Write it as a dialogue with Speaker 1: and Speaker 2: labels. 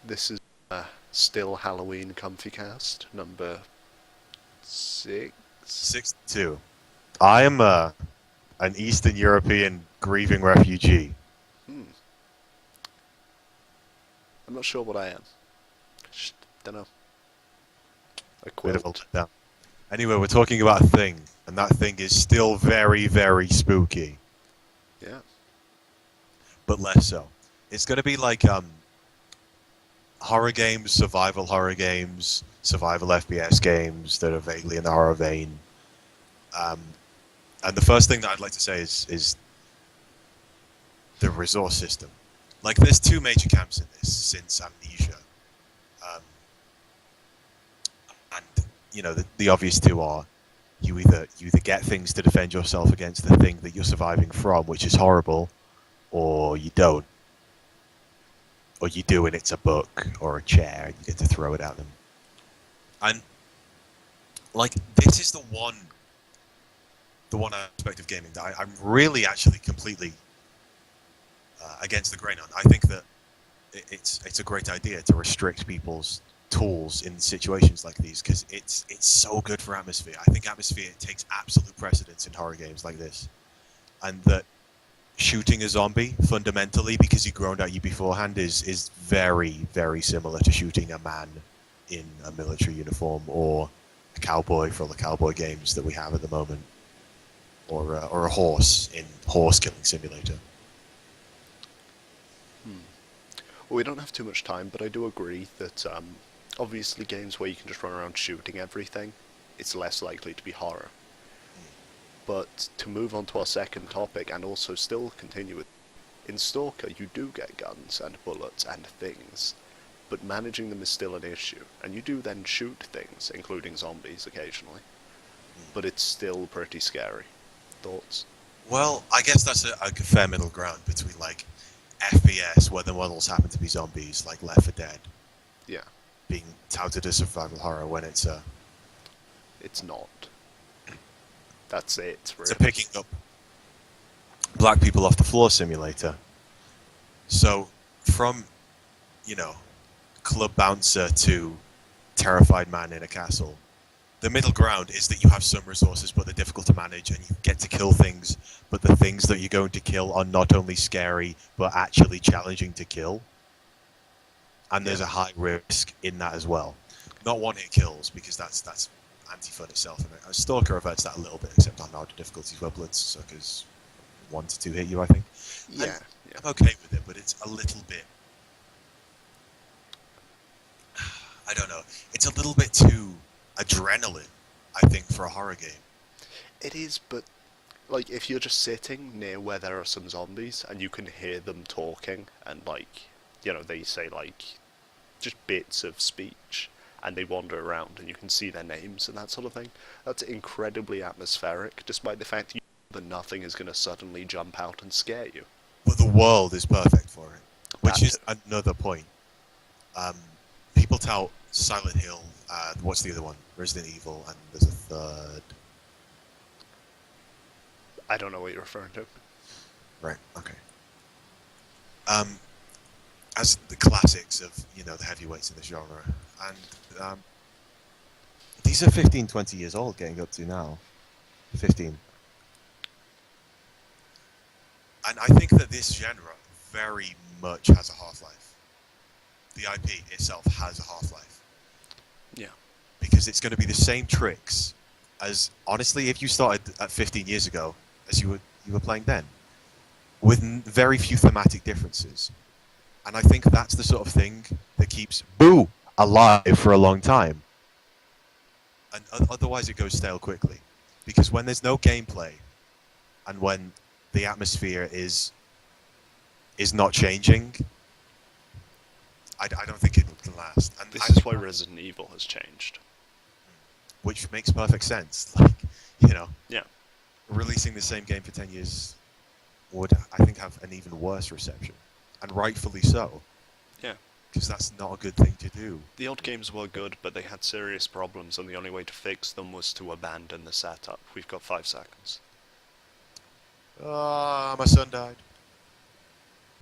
Speaker 1: This is still Halloween Comfy Cast number 6.
Speaker 2: 62. I am an Eastern European grieving refugee.
Speaker 1: Hmm. I'm not sure what I am. Just don't know. A
Speaker 2: Bit of a
Speaker 1: quilt.
Speaker 2: letdown. Anyway, we're talking about a thing, and that thing is still very, very spooky,
Speaker 1: Yeah.
Speaker 2: but less so. It's going to be like horror games, survival FPS games that are vaguely in the horror vein. Um, and the first thing that I'd like to say is the resource system. Like, there's two major camps in this since Amnesia. Um, and the obvious two are you either get things to defend yourself against the thing that you're surviving from, which is horrible, or you don't, or you do and it's a book or a chair and you get to throw it at them. And like, this is the one aspect of gaming that I'm really actually completely against the grain on. I think that it's a great idea to restrict people's tools in situations like these, because it's so good for atmosphere. I think atmosphere takes absolute precedence in horror games like this, and that shooting a zombie fundamentally, because he groaned at you beforehand, is very, very similar to shooting a man in a military uniform, or a cowboy for all the cowboy games that we have at the moment, or a horse in Horse Killing Simulator.
Speaker 1: Hmm. Well, we don't have too much time, but I do agree that obviously games where you can just run around shooting everything, it's less likely to be horror. But to move on to our second topic, and also still continue with, in Stalker you do get guns and bullets and things, but managing them is still an issue, and you do then shoot things, including zombies occasionally, but it's still pretty scary. Thoughts?
Speaker 2: Well, I guess that's a fair middle ground between like FPS, where the models happen to be zombies, like Left 4 Dead,
Speaker 1: Yeah,
Speaker 2: being touted as survival horror when
Speaker 1: it's not. That's it,
Speaker 2: it's a
Speaker 1: really.
Speaker 2: picking up black people off the floor simulator. So from you know club bouncer to terrified man in a castle, the middle ground is that you have some resources, but they're difficult to manage, and you get to kill things, but the things that you're going to kill are not only scary, but actually challenging to kill. And
Speaker 1: Yeah.
Speaker 2: there's a high risk in that as well. Not one-hit kills, because that's anti-fun itself. And a Stalker averts that a little bit, except on harder difficulties where bloodsuckers 1 to 2 hit you, I think. And
Speaker 1: Yeah, yeah.
Speaker 2: I'm okay with it, but it's a little bit... I don't know. It's a little bit too adrenaline, I think, for a horror game.
Speaker 1: It is, but like if you're just sitting near where there are some zombies and you can hear them talking and like, they say like just bits of speech and they wander around and you can see their names and that sort of thing. That's incredibly atmospheric, despite the fact that nothing is going to suddenly jump out and scare you.
Speaker 2: But the world is perfect for it, which
Speaker 1: That too.
Speaker 2: is another point. Um, People tout Silent Hill, what's the other one? Resident Evil, and there's a third.
Speaker 1: I don't know what you're referring to.
Speaker 2: Right, okay. Um, as the classics of, the heavyweights in the genre. And these are 15, 20 years old, getting up to now. 15. And I think that this genre very much has a half-life. The IP itself has a half-life.
Speaker 1: Yeah.
Speaker 2: Because it's going to be the same tricks as, honestly, if you started at 15 years ago, as you were playing then, with very few thematic differences. And I think that's the sort of thing that keeps Boo alive for a long time. And otherwise it goes stale quickly. Because when there's no gameplay, and when the atmosphere is not changing, I don't think it can last. And
Speaker 1: This is why Resident Evil has changed.
Speaker 2: which makes perfect sense. Like, you know,
Speaker 1: Yeah.
Speaker 2: releasing the same game for 10 years would, I think, have an even worse reception. And rightfully so.
Speaker 1: Yeah.
Speaker 2: Because that's not a good thing to do.
Speaker 1: The old games were good, but they had serious problems, and the only way to fix them was to abandon the setup. We've got 5 seconds.
Speaker 2: Ah, my son died.